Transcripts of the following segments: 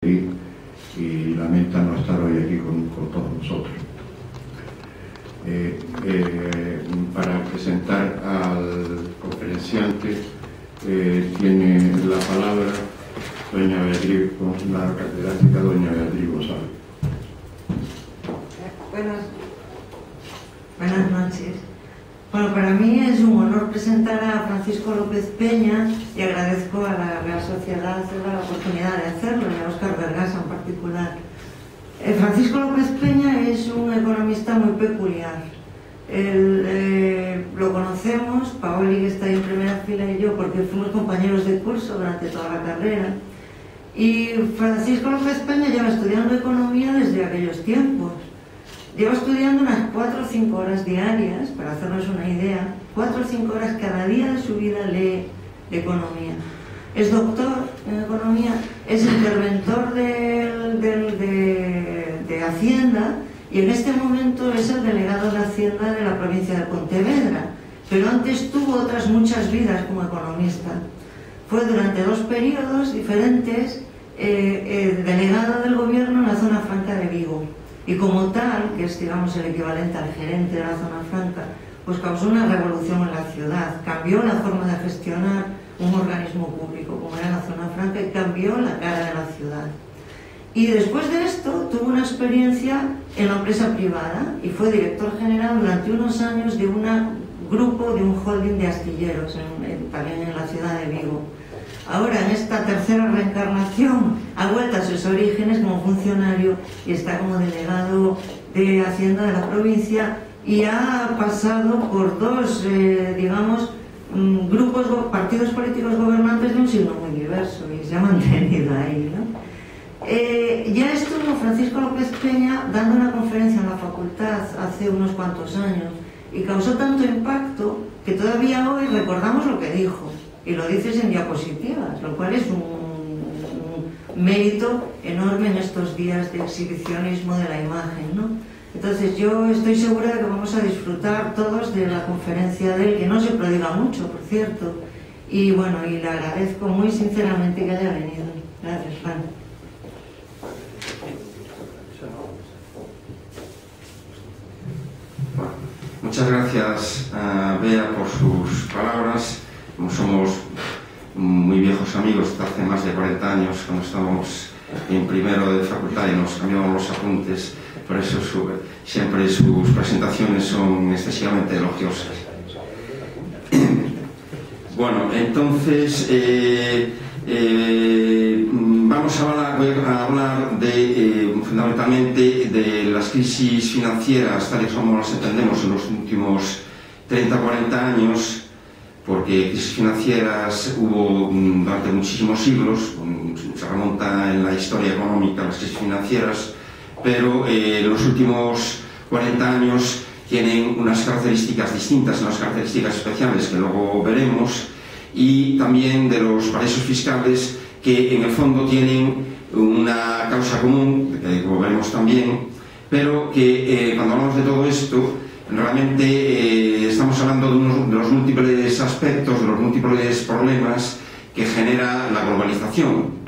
y lamenta no estar hoy aquí con todos nosotros. Para presentar al conferenciante tiene la palabra doña Beatriz, la catedrática doña Beatriz González. Buenas noches. Bueno, para mí es un honor presentar a Francisco López Peña y agradezco a la Real Sociedad la oportunidad de hacerlo y a Óscar Vergasa en particular. Francisco López Peña es un economista muy peculiar. Lo conocemos, Paoli, que está ahí en primera fila, y yo, porque fuimos compañeros de curso durante toda la carrera. Y Francisco López Peña lleva estudiando economía desde aquellos tiempos. Lleva estudiando unas 4 o 5 horas diarias, para hacernos una idea, 4 o 5 horas cada día de su vida lee economía. Es doctor en economía, es interventor de Hacienda y en este momento es el delegado de Hacienda de la provincia de Pontevedra, pero antes tuvo otras muchas vidas como economista. Fue durante 2 periodos diferentes delegado del gobierno en la zona franca de Vigo. Y como tal, que es, digamos, el equivalente al gerente de la zona franca, pues causó una revolución en la ciudad, cambió la forma de gestionar un organismo público como era la zona franca y cambió la cara de la ciudad. Y después de esto tuvo una experiencia en la empresa privada y fue director general durante unos años de un grupo, de un holding de astilleros, también en la ciudad de Vigo. Ahora, en esta tercera reencarnación, ha vuelto a sus orígenes como funcionario y está como delegado de Hacienda de la provincia y ha pasado por 2, digamos, partidos políticos gobernantes de un signo muy diverso y se ha mantenido ahí, ¿no? Ya estuvo Francisco López Peña dando una conferencia en la facultad hace unos cuantos años y causó tanto impacto que todavía hoy recordamos lo que dijo. Y lo dices en diapositivas, lo cual es un mérito enorme en estos días de exhibicionismo de la imagen, ¿no? Entonces yo estoy segura de que vamos a disfrutar todos de la conferencia de él, que no se prodiga mucho, por cierto. Y bueno, y le agradezco muy sinceramente que haya venido. Gracias, Juan. Muchas gracias a Bea por sus palabras. Como somos muy viejos amigos, hace más de 40 años, cuando estábamos en primero de facultad y nos cambiábamos los apuntes, por eso siempre sus presentaciones son excesivamente elogiosas. Bueno, entonces vamos a hablar fundamentalmente de las crisis financieras, tal y como las entendemos en los últimos 30 o 40 años, porque crisis financieras hubo durante muchísimos siglos, se remonta en la historia económica las crisis financieras, pero los últimos 40 años tienen unas características distintas, unas características especiales que luego veremos, y también de los paraísos fiscales que en el fondo tienen una causa común, que como veremos también, pero que cuando hablamos de todo esto, realmente estamos hablando de los múltiples aspectos, de los múltiples problemas que genera la globalización.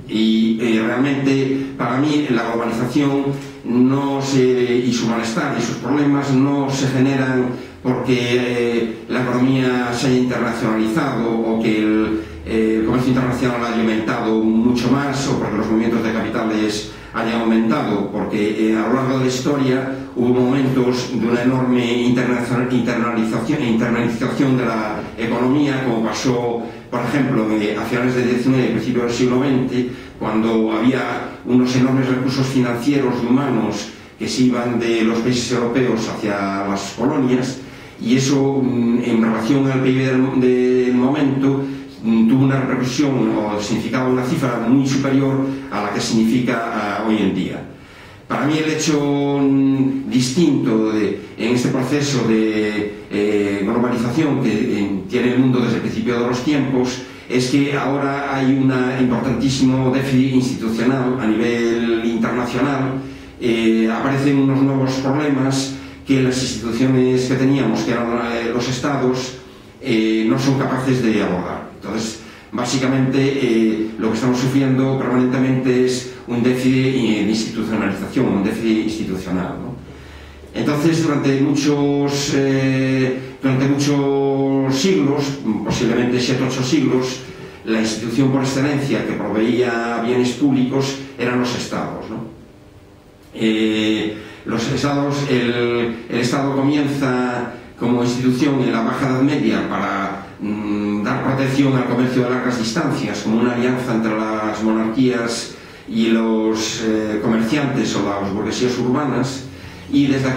Y realmente, para mí, la globalización y su malestar y sus problemas no se generan porque la economía se haya internacionalizado o que el comercio internacional haya aumentado mucho más o porque los movimientos de capitales hayan aumentado, porque a lo largo de la historia hubo momentos de una enorme internalización de la economía, como pasó, por ejemplo, a finales del XIX y principios del siglo XX, cuando había unos enormes recursos financieros y humanos que se iban de los países europeos hacia las colonias, y eso, en relación al PIB del momento, tuvo una repercusión o significaba una cifra muy superior a la que significa hoy en día. Para mí el hecho distinto en este proceso de globalización que tiene el mundo desde el principio de los tiempos es que ahora hay un importantísimo déficit institucional a nivel internacional. Aparecen unos nuevos problemas que las instituciones que teníamos, que eran los estados, no son capaces de abordar. Entonces, básicamente lo que estamos sufriendo permanentemente es un déficit de institucionalización, un déficit institucional, ¿no? Entonces, durante muchos siglos, posiblemente 7 o 8 siglos, la institución por excelencia que proveía bienes públicos eran los estados, ¿no? Los estados, el Estado comienza como institución en la Baja Edad Media para dar protección al comercio de largas distancias, como una alianza entre las monarquías y los comerciantes o las burguesías urbanas, y desde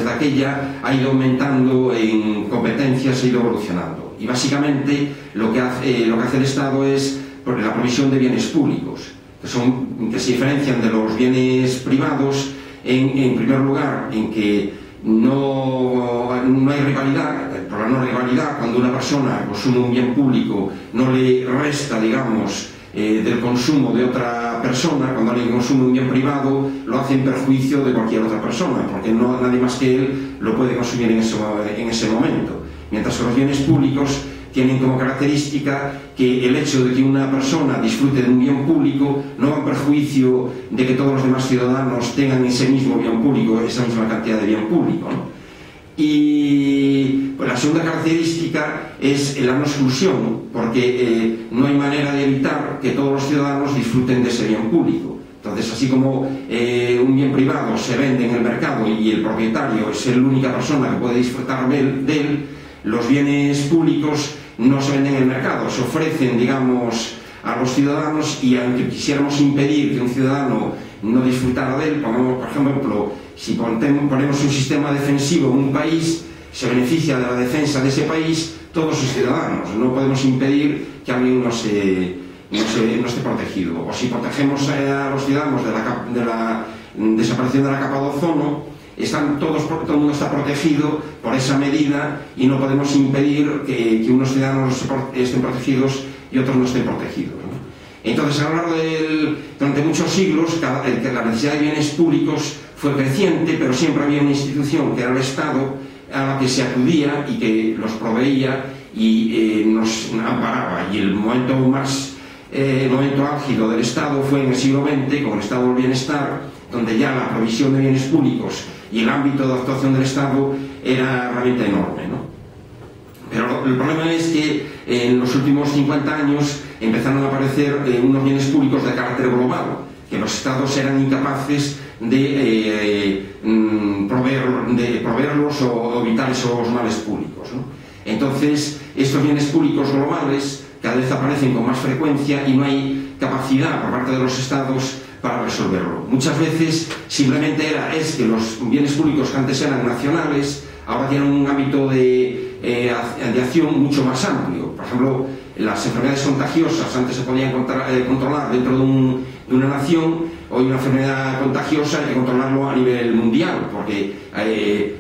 aquella ha ido aumentando en competencias, ha ido evolucionando. Y básicamente lo que hace el Estado es la provisión de bienes públicos, que se diferencian de los bienes privados en primer lugar en que no hay rivalidad. Por la no rivalidad, cuando una persona consume un bien público no le resta, digamos, del consumo de otra persona. Cuando alguien consume un bien privado lo hace en perjuicio de cualquier otra persona, porque nadie más que él lo puede consumir en ese momento. Mientras que los bienes públicos tienen como característica que el hecho de que una persona disfrute de un bien público no va en perjuicio de que todos los demás ciudadanos tengan ese mismo bien público, esa misma cantidad de bien público, ¿no? Y pues, la segunda característica es la no exclusión, porque no hay manera de evitar que todos los ciudadanos disfruten de ese bien público. Entonces, así como un bien privado se vende en el mercado y el propietario es la única persona que puede disfrutar de él, los bienes públicos no se venden en el mercado, se ofrecen, digamos, a los ciudadanos, y aunque quisiéramos impedir que un ciudadano no disfrutara de él, por ejemplo, si ponemos un sistema defensivo en un país, se beneficia de la defensa de ese país todos sus ciudadanos. No podemos impedir que alguien no esté protegido. O si protegemos a los ciudadanos de la desaparición de la capa de ozono, todo el mundo está protegido por esa medida, y no podemos impedir que unos ciudadanos estén protegidos y otros no estén protegidos, ¿no? Entonces, a lo largo durante muchos siglos, la necesidad de bienes públicos fue creciente, pero siempre había una institución, que era el Estado, a la que se acudía y que los proveía y nos amparaba. Y el momento álgido del Estado fue en el siglo XX, con el Estado del Bienestar, donde ya la provisión de bienes públicos y el ámbito de actuación del Estado era realmente enorme, ¿no? Pero el problema es que en los últimos 50 años empezaron a aparecer unos bienes públicos de carácter global, que los Estados eran incapaces de proveerlos o evitar esos males públicos, ¿no? Entonces, estos bienes públicos globales cada vez aparecen con más frecuencia y no hay capacidad por parte de los Estados para resolverlo. Muchas veces simplemente es que los bienes públicos que antes eran nacionales ahora tienen un ámbito de acción mucho más amplio. Por ejemplo, las enfermedades contagiosas antes se podían controlar dentro de una nación. Hoy una enfermedad contagiosa hay que controlarlo a nivel mundial, porque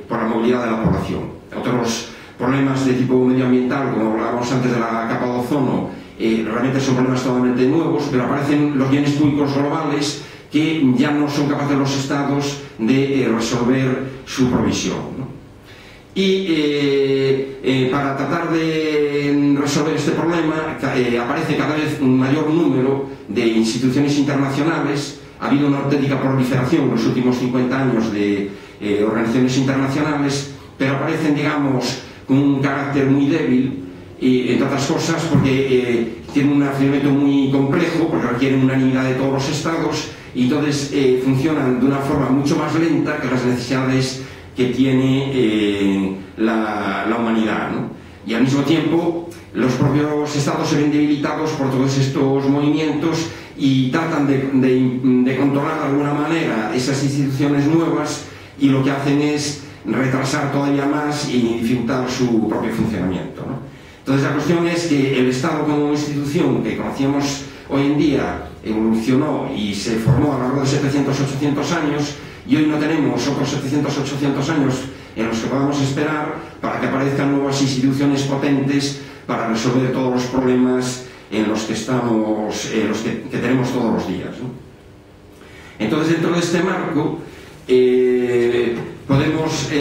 por la movilidad de la población. Otros problemas de tipo medioambiental, como hablábamos antes de la capa de ozono, realmente son problemas totalmente nuevos, pero aparecen los bienes públicos globales que ya no son capaces los Estados de resolver su provisión, ¿no? Y para tratar de resolver este problema aparece cada vez un mayor número de instituciones internacionales. Ha habido una auténtica proliferación en los últimos 50 años de organizaciones internacionales, pero aparecen, digamos, con un carácter muy débil, y entre otras cosas porque tienen un funcionamiento muy complejo, porque requieren unanimidad de todos los Estados, y entonces funcionan de una forma mucho más lenta que las necesidades que tiene la humanidad, ¿no? Y al mismo tiempo los propios Estados se ven debilitados por todos estos movimientos y tratan de controlar de alguna manera esas instituciones nuevas, y lo que hacen es retrasar todavía más y dificultar su propio funcionamiento, ¿no? Entonces, la cuestión es que el Estado como institución que conocíamos hoy en día evolucionó y se formó a lo largo de 700-800 años, y hoy no tenemos otros 700-800 años en los que podamos esperar para que aparezcan nuevas instituciones potentes para resolver todos los problemas en los que estamos, que tenemos todos los días, ¿no? Entonces, dentro de este marco,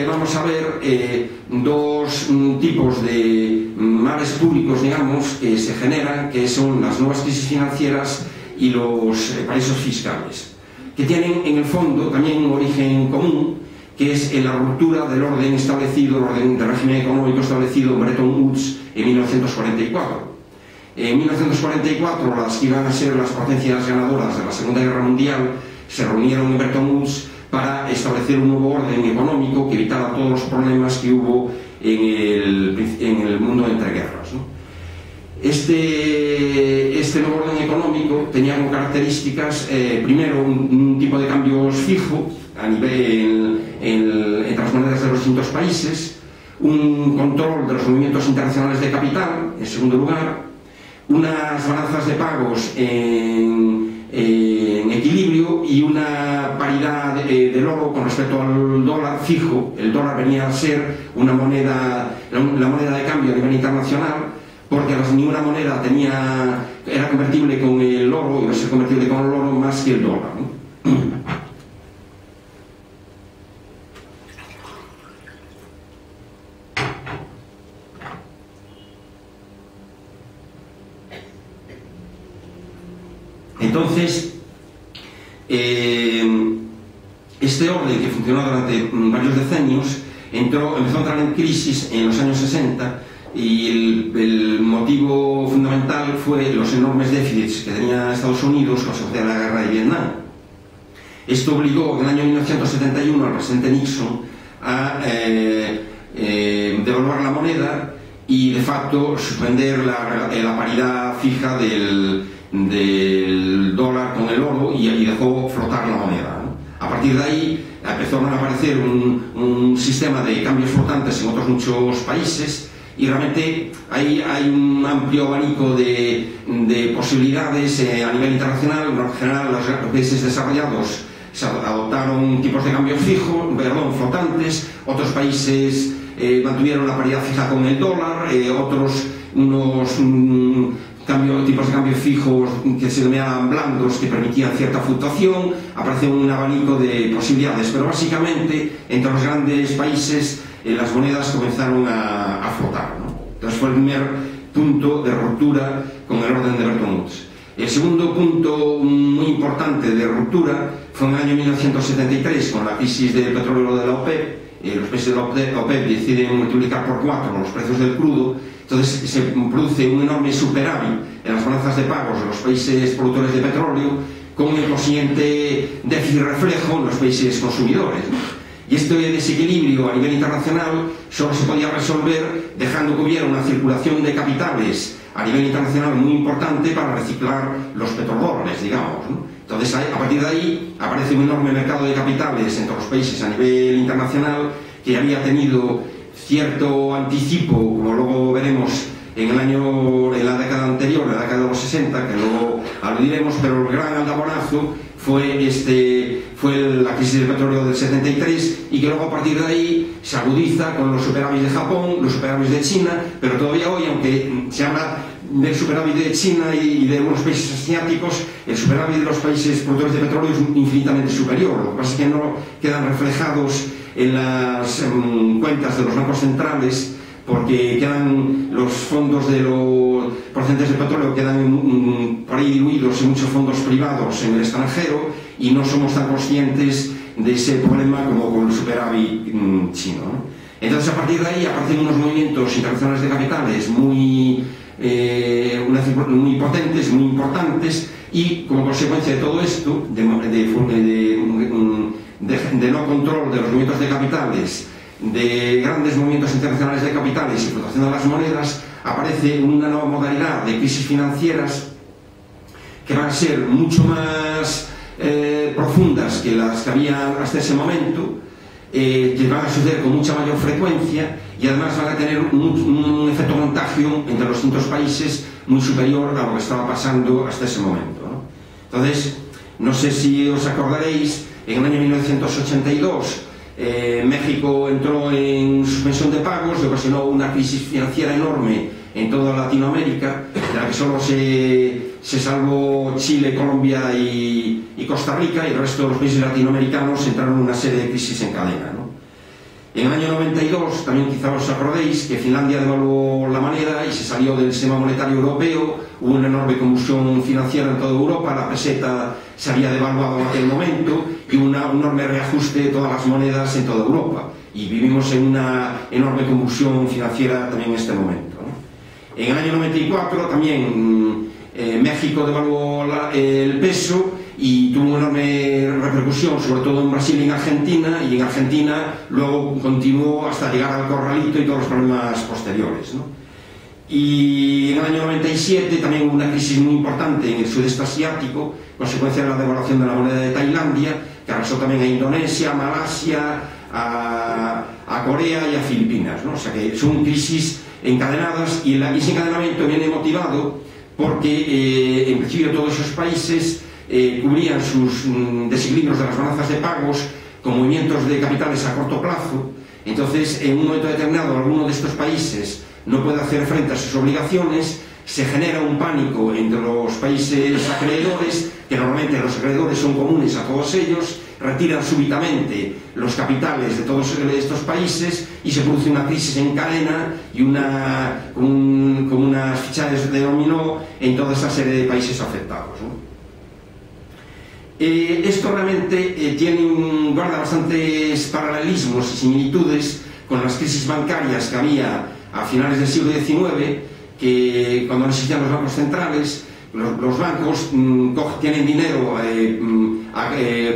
vamos a ver dos tipos de males públicos, digamos, que se generan, que son las nuevas crisis financieras y los paraísos fiscales, que tienen en el fondo también un origen común, que es en la ruptura del orden establecido, el orden del régimen económico establecido en Bretton Woods en 1944. En 1944 las que iban a ser las potencias ganadoras de la Segunda Guerra Mundial se reunieron en Bretton Woods para establecer un nuevo orden económico que evitara todos los problemas que hubo en el mundo entre guerras, ¿no? Este nuevo orden económico tenía como características, primero, un tipo de cambios fijo a nivel entre las monedas de los distintos países, un control de los movimientos internacionales de capital, en segundo lugar, unas balanzas de pagos en equilibrio y una paridad del oro con respecto al dólar fijo. El dólar venía a ser una moneda, la moneda de cambio a nivel internacional, porque ninguna moneda era convertible con el oro, iba a ser convertible con el oro más que el dólar, ¿no? Entonces, este orden, que funcionó durante varios decenios, empezó a entrar en crisis en los años 60, y el motivo fundamental fue los enormes déficits que tenía Estados Unidos consecuencia de la guerra de Vietnam. Esto obligó en el año 1971 al presidente Nixon a devaluar la moneda y de facto suspender la paridad fija del dólar con el oro, y dejó flotar la moneda, ¿no? A partir de ahí empezaron a aparecer un sistema de cambios flotantes en otros muchos países, y realmente hay un amplio abanico de posibilidades a nivel internacional. En general, los países desarrollados adoptaron tipos de cambio flotantes, otros países mantuvieron la paridad fija con el dólar, otros tipos de cambio fijos que se denominaban blandos, que permitían cierta fluctuación. Apareció un abanico de posibilidades, pero básicamente entre los grandes países las monedas comenzaron a flotar, ¿no? Entonces fue el primer punto de ruptura con el orden de Bretton Woods. El segundo punto muy importante de ruptura fue en el año 1973, con la crisis del petróleo de la OPEP. Los países de la OPEP deciden multiplicar por 4 los precios del crudo. Entonces se produce un enorme superávit en las balanzas de pagos de los países productores de petróleo, con el consiguiente déficit reflejo en los países consumidores, ¿no? Y este desequilibrio a nivel internacional solo se podía resolver dejando que hubiera una circulación de capitales a nivel internacional muy importante para reciclar los petrodólares, digamos, ¿no? Entonces, a partir de ahí aparece un enorme mercado de capitales entre los países a nivel internacional, que había tenido cierto anticipo, como luego veremos en la década anterior, en la década de los 60, que luego aludiremos, pero el gran aldabonazo fue la crisis del petróleo del 73, y que luego a partir de ahí se agudiza con los superávits de Japón, los superávits de China, pero todavía hoy, aunque se habla del superávit de China y de algunos países asiáticos, el superávit de los países productores de petróleo es infinitamente superior. Lo que pasa es que no quedan reflejados en las cuentas de los bancos centrales, porque quedan los fondos de los procedentes de petróleo quedan por ahí diluidos en muchos fondos privados en el extranjero, y no somos tan conscientes de ese problema como con el superávit chino, ¿no? Entonces, a partir de ahí aparecen unos movimientos internacionales de capitales muy potentes, muy importantes, y como consecuencia de todo esto, de no control de los movimientos de capitales, de grandes movimientos internacionales de capitales y fluctuación de las monedas, aparece una nueva modalidad de crisis financieras que van a ser mucho más profundas que las que había hasta ese momento, que van a suceder con mucha mayor frecuencia, y además van a tener un efecto contagio entre los distintos países muy superior a lo que estaba pasando hasta ese momento, ¿no? Entonces, no sé si os acordaréis, en el año 1982 México entró en suspensión de pagos, que ocasionó una crisis financiera enorme en toda Latinoamérica, de la que solo se salvó Chile, Colombia y Costa Rica, y el resto de los países latinoamericanos entraron en una serie de crisis en cadena, ¿no? En el año 92, también quizá os acordéis que Finlandia devaluó la moneda y se salió del sistema monetario europeo, hubo una enorme convulsión financiera en toda Europa, la peseta se había devaluado en aquel momento y un enorme reajuste de todas las monedas en toda Europa. Y vivimos en una enorme convulsión financiera también en este momento, ¿no? En el año 94 también México devaluó el peso y tuvo una enorme repercusión, sobre todo en Brasil y en Argentina, y en Argentina luego continuó hasta llegar al corralito y todos los problemas posteriores, ¿no? Y en el año 97 también hubo una crisis muy importante en el sudeste asiático, consecuencia de la devaluación de la moneda de Tailandia, que arrasó también a Indonesia, a Malasia, a Corea y a Filipinas, ¿no? O sea que son crisis encadenadas, y ese encadenamiento viene motivado porque en principio todos esos países cubrían sus desequilibrios de las balanzas de pagos con movimientos de capitales a corto plazo. Entonces, en un momento determinado, alguno de estos países no puede hacer frente a sus obligaciones, se genera un pánico entre los países acreedores, que normalmente los acreedores son comunes a todos ellos, retiran súbitamente los capitales de todos estos países y se produce una crisis en cadena y como unas fichas de dominó en toda esa serie de países afectados, ¿no? Esto realmente guarda bastantes paralelismos y similitudes con las crisis bancarias que había a finales del siglo XIX, que cuando no existían los bancos centrales, los bancos tienen dinero,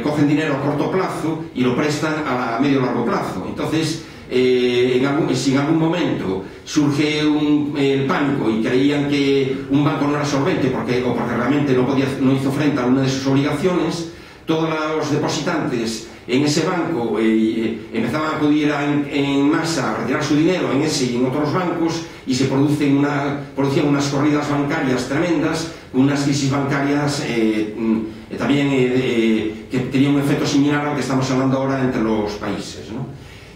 cogen dinero a corto plazo y lo prestan a medio o largo plazo. Entonces, si en algún momento surge el pánico y creían que un banco no era solvente o porque realmente no hizo frente a una de sus obligaciones, todos los depositantes en ese banco empezaban a acudir en masa a retirar su dinero en ese y en otros bancos, y se producían unas corridas bancarias tremendas, unas crisis bancarias también que tenían un efecto similar al que estamos hablando ahora entre los países, ¿no?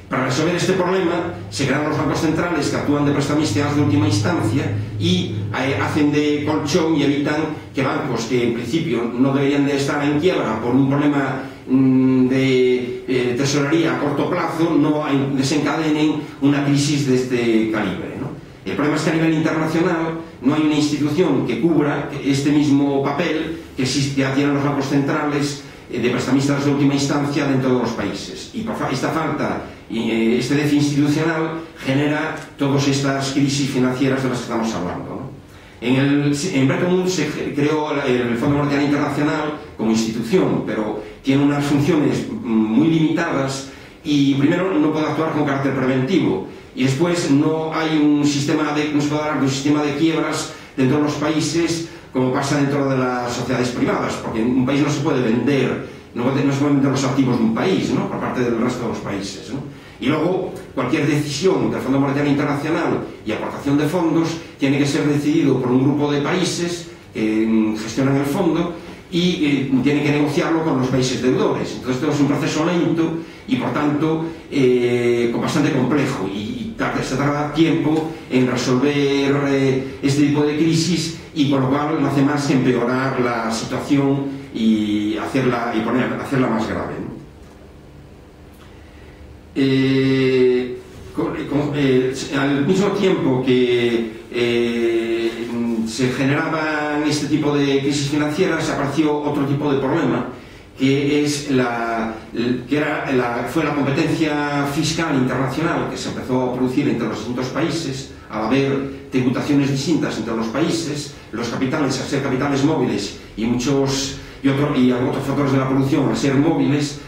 Para resolver este problema se crean los bancos centrales que actúan de prestamistas de última instancia y hacen de colchón y evitan que bancos que en principio no deberían de estar en quiebra por un problema de tesorería a corto plazo no desencadenen una crisis de este calibre, ¿no? El problema es que a nivel internacional no hay una institución que cubra este mismo papel que ya tienen los bancos centrales de prestamistas de última instancia dentro de los países, y esta falta y este déficit institucional genera todas estas crisis financieras de las que estamos hablando, ¿no? En Bretton Woods se creó el Fondo Monetario Internacional como institución, pero tiene unas funciones muy limitadas y primero no puede actuar con carácter preventivo, y después no hay no se puede hablar de un sistema de quiebras dentro de los países como pasa dentro de las sociedades privadas, porque en un país no se puede vender, no se pueden vender los activos de un país, ¿no?, por parte del resto de los países, ¿no? Y luego cualquier decisión del Fondo Monetario Internacional y aportación de fondos tiene que ser decidido por un grupo de países que gestionan el fondo y tienen que negociarlo con los países deudores. Entonces esto es un proceso lento y por tanto bastante complejo, y se tarda tiempo en resolver este tipo de crisis, y por lo cual no hace más que empeorar la situación y hacerla más grave, ¿no? Al mismo tiempo que se generaban este tipo de crisis financieras, apareció otro tipo de problema, que fue la competencia fiscal internacional que se empezó a producir entre los distintos países al haber tributaciones distintas entre los países. Los capitales, al ser capitales móviles y otros factores de la producción al ser móviles,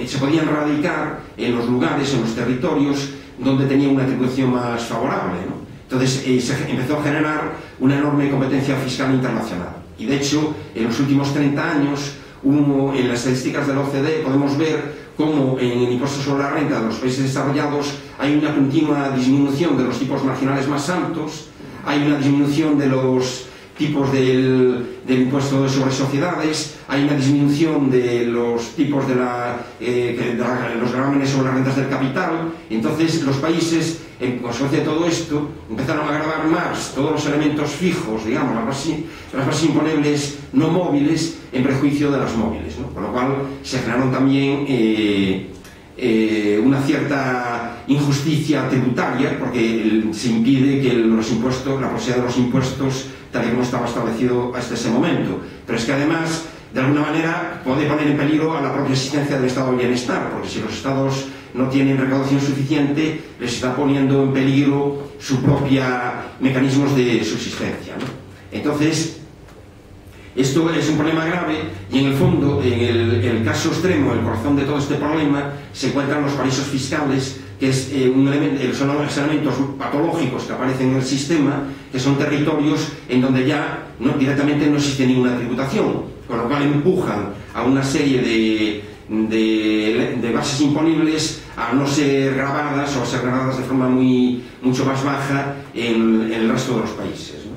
se podían radicar en los lugares, en los territorios donde tenía una tributación más favorable, ¿no? Entonces se empezó a generar una enorme competencia fiscal internacional, y de hecho en los últimos 30 años en las estadísticas de la OCDE podemos ver cómo en el impuesto sobre la renta de los países desarrollados hay una continua disminución de los tipos marginales más altos, hay una disminución de los tipos del impuesto sobre sociedades, hay una disminución de los tipos de los gravámenes sobre las rentas del capital. Entonces los países, en consecuencia de todo esto, empezaron a gravar más todos los elementos fijos, digamos, las bases imponebles no móviles, en prejuicio de las móviles, ¿no? Con lo cual se generaron también una cierta injusticia tributaria, porque se impide que la posibilidad de los impuestos tal y como estaba establecido hasta ese momento. Pero es que además, de alguna manera, puede poner en peligro a la propia existencia del estado de bienestar, porque si los estados no tienen recaudación suficiente, les está poniendo en peligro sus propios mecanismos de subsistencia, ¿no? Entonces, esto es un problema grave y en el fondo, en el caso extremo, el corazón de todo este problema, se encuentran los paraísos fiscales, que es son los elementos patológicos que aparecen en el sistema, que son territorios en donde ya directamente no existe ninguna tributación, con lo cual empujan a una serie de bases imponibles a no ser gravadas o a ser gravadas de forma mucho más baja en el resto de los países, ¿no?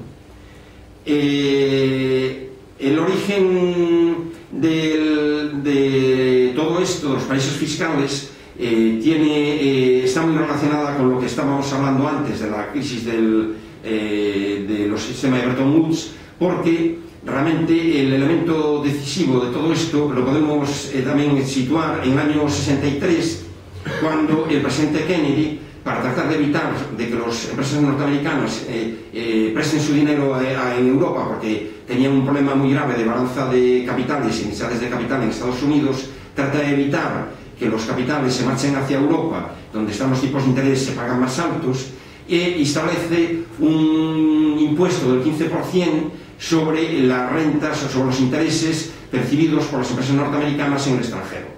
El origen de todo esto, de los paraísos fiscales, está muy relacionada con lo que estábamos hablando antes de la crisis de los sistemas de Bretton Woods, porque realmente el elemento decisivo de todo esto lo podemos también situar en el año 63, cuando el presidente Kennedy, para tratar de evitar de que las empresas norteamericanas presten su dinero en Europa, porque tenían un problema muy grave de balanza de capitales y necesidades de capital en Estados Unidos, trata de evitar que los capitales se marchen hacia Europa, donde están los tipos de interés se pagan más altos, e establece un impuesto del 15% sobre las rentas o sobre los intereses percibidos por las empresas norteamericanas en el extranjero.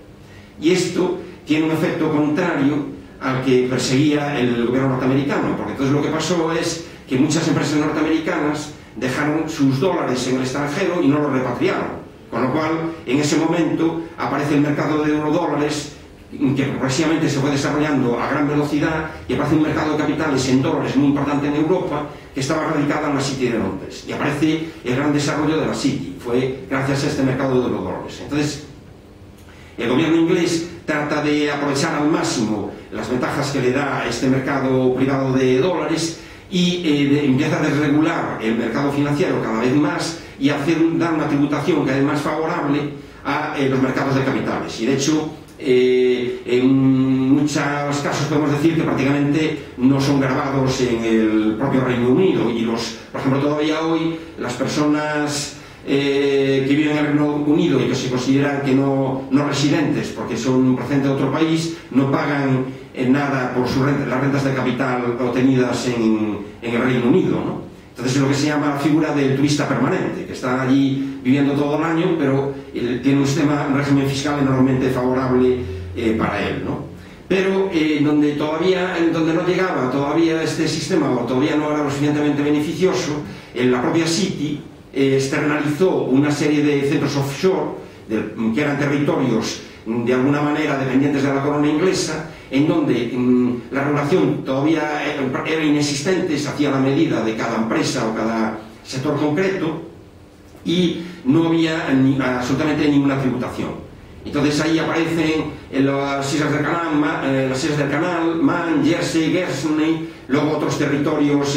Y esto tiene un efecto contrario al que perseguía el gobierno norteamericano, porque entonces lo que pasó es que muchas empresas norteamericanas dejaron sus dólares en el extranjero y no los repatriaron, con lo cual en ese momento aparece el mercado de eurodólares, que progresivamente se fue desarrollando a gran velocidad, y aparece un mercado de capitales en dólares muy importante en Europa, que estaba radicado en la City de Londres, y aparece el gran desarrollo de la City. Fue gracias a este mercado de eurodólares. Entonces, el gobierno inglés trata de aprovechar al máximo las ventajas que le da este mercado privado de dólares y empieza a desregular el mercado financiero cada vez más y dar una tributación cada vez más favorable a los mercados de capitales. Y de hecho, en muchos casos podemos decir que prácticamente no son gravados en el propio Reino Unido, y por ejemplo, todavía hoy las personas que viven en el Reino Unido y que se consideran que no residentes porque son procedentes de otro país, no pagan nada por las rentas de capital obtenidas en el Reino Unido, ¿no? Entonces es lo que se llama la figura del turista permanente, que está allí viviendo todo el año, pero tiene un régimen fiscal enormemente favorable para él, ¿no? Pero donde no llegaba todavía este sistema, o todavía no era lo suficientemente beneficioso, en la propia City externalizó una serie de centros offshore, que eran territorios de alguna manera dependientes de la corona inglesa, en donde la regulación todavía era inexistente, se hacía a la medida de cada empresa o cada sector concreto, y no había absolutamente ninguna tributación. Entonces ahí aparecen las Islas del Canal, Man, Jersey, Guernsey, luego otros territorios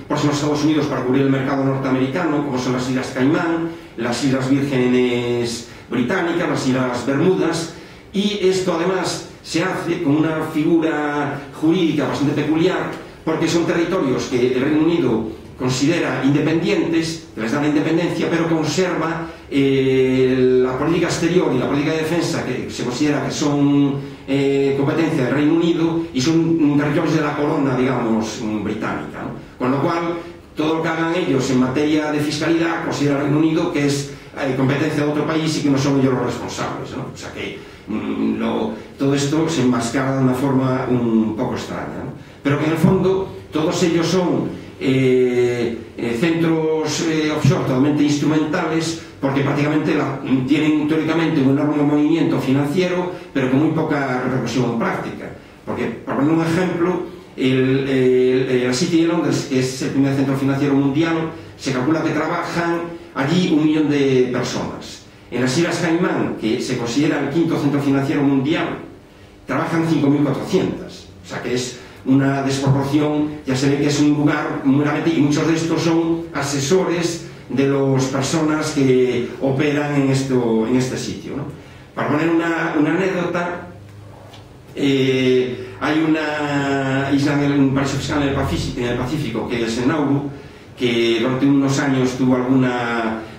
próximos a Estados Unidos para cubrir el mercado norteamericano, como son las Islas Caimán, las Islas Vírgenes Británicas, las Islas Bermudas, y esto además se hace con una figura jurídica bastante peculiar, porque son territorios que el Reino Unido considera independientes, que les da la independencia, pero conserva la política exterior y la política de defensa, que se considera que son competencia del Reino Unido, y son territorios de la corona, digamos, británica, ¿no? Con lo cual, todo lo que hagan ellos en materia de fiscalidad considera el Reino Unido que es competencia de otro país y que no son ellos los responsables, ¿no? O sea que todo esto se enmascara de una forma un poco extraña, ¿no? Pero que en el fondo todos ellos son centros offshore totalmente instrumentales, porque prácticamente tienen teóricamente un enorme movimiento financiero, pero con muy poca repercusión práctica. Porque, por poner un ejemplo, la City de Londres, que es el primer centro financiero mundial, se calcula que trabajan allí 1 millón de personas. En las Islas Caimán, que se considera el 5º centro financiero mundial, trabajan 5.400. O sea que es una desproporción, ya se ve que es un lugar muy grande, y muchos de estos son asesores de las personas que operan en este sitio, ¿no? Para poner una anécdota, Hay una isla, un paraíso fiscal en el Pacífico, que es Nauru, que durante unos años tuvo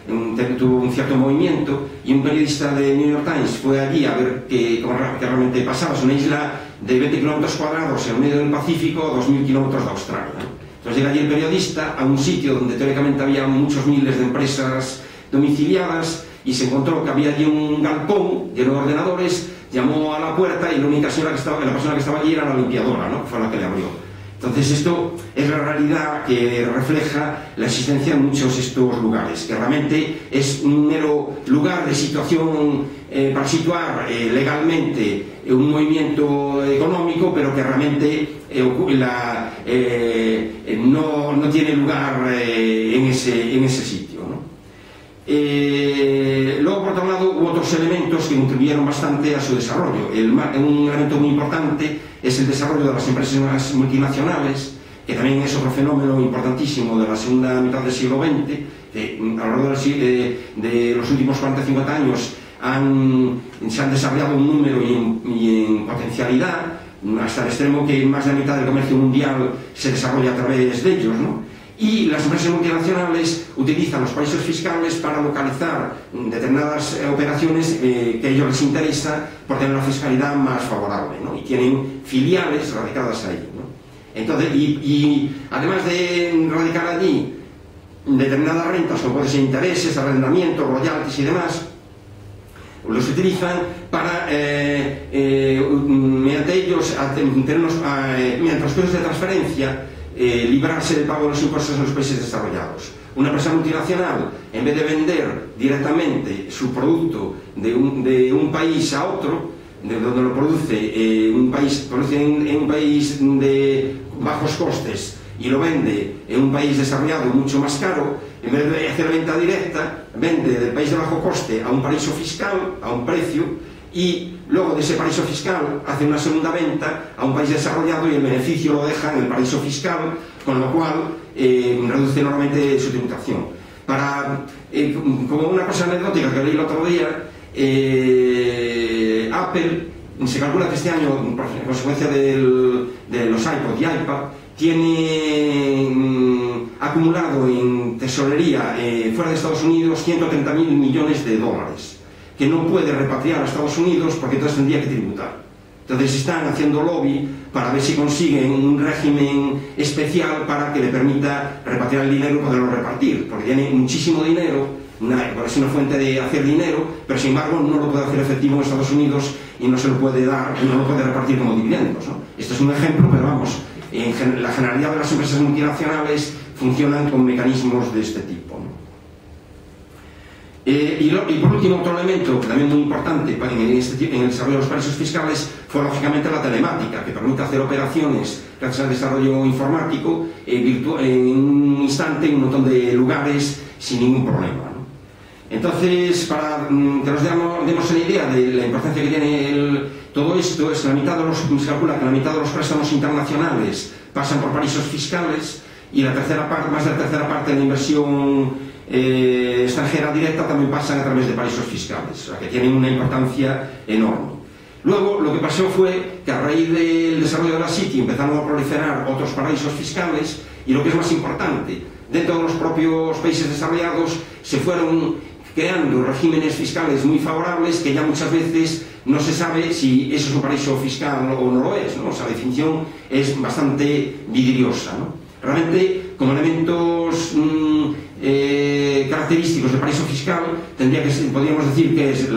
un cierto movimiento, y un periodista de New York Times fue allí a ver qué realmente pasaba. Es una isla de 20 kilómetros cuadrados en medio del Pacífico, a 2000 kilómetros de Australia. Entonces llega allí el periodista a un sitio donde teóricamente había muchos miles de empresas domiciliadas, y se encontró que había allí un galpón lleno de ordenadores. Llamó a la puerta y la persona que estaba allí era la limpiadora, ¿no? Fue la que le abrió. Entonces esto es la realidad que refleja la existencia en muchos de estos lugares, que realmente es un mero lugar de situación para situar legalmente un movimiento económico, pero que realmente no tiene lugar en ese sitio, ¿no? Luego, por otro lado, hubo otros elementos que contribuyeron bastante a su desarrollo. Un elemento muy importante es el desarrollo de las empresas multinacionales, que también es otro fenómeno importantísimo de la segunda mitad del siglo XX. A lo largo de los últimos 40-50 años se han desarrollado un número y en potencialidad, hasta el extremo que más de la mitad del comercio mundial se desarrolla a través de ellos, ¿no? Y las empresas multinacionales utilizan los paraísos fiscales para localizar determinadas operaciones que a ellos les interesa por tener una fiscalidad más favorable, ¿no? Y tienen filiales radicadas ahí, ¿no? Entonces, y además de radicar allí determinadas rentas, como pueden ser intereses, arrendamientos, royalties y demás, los utilizan para, mediante ellos, mediante los costes de transferencia, librarse del pago de los impuestos en los países desarrollados. Una empresa multinacional, en vez de vender directamente su producto de un país a otro, de donde lo produce en un país de bajos costes y lo vende en un país desarrollado mucho más caro, en vez de hacer venta directa, vende del país de bajo coste a un paraíso fiscal a un precio, y luego de ese paraíso fiscal hace una segunda venta a un país desarrollado y el beneficio lo deja en el paraíso fiscal, con lo cual reduce enormemente su tributación. Como una cosa anecdótica que leí el otro día, Apple, se calcula que este año, en consecuencia de los iPod y iPad, tiene acumulado en tesorería fuera de Estados Unidos 130.000 millones de dólares, que no puede repatriar a Estados Unidos porque entonces tendría que tributar. Entonces están haciendo lobby para ver si consiguen un régimen especial para que le permita repatriar el dinero y poderlo repartir, porque tiene muchísimo dinero, es una fuente de hacer dinero, pero sin embargo no lo puede hacer efectivo en Estados Unidos y no se lo puede dar, no lo puede repartir como dividendos, ¿no? Esto es un ejemplo, pero vamos, la generalidad de las empresas multinacionales funcionan con mecanismos de este tipo, ¿no? Y por último, otro elemento que también muy importante en el desarrollo de los paraísos fiscales fue lógicamente la telemática, que permite hacer operaciones gracias al desarrollo informático en un instante en un montón de lugares sin ningún problema, ¿no? Entonces, para que nos demos una idea de la importancia que tiene todo esto, se calcula que la mitad de los préstamos internacionales pasan por paraísos fiscales, y más de la tercera parte de la inversión extranjera directa también pasan a través de paraísos fiscales, o sea que tienen una importancia enorme. Luego lo que pasó fue que a raíz del desarrollo de la City empezaron a proliferar otros paraísos fiscales, y lo que es más importante, dentro de los propios países desarrollados se fueron creando regímenes fiscales muy favorables, que ya muchas veces no se sabe si eso es un paraíso fiscal o no lo es, ¿no? O sea, la definición es bastante vidriosa, ¿no? Realmente, como elementos característicos del paraíso fiscal, podríamos decir que es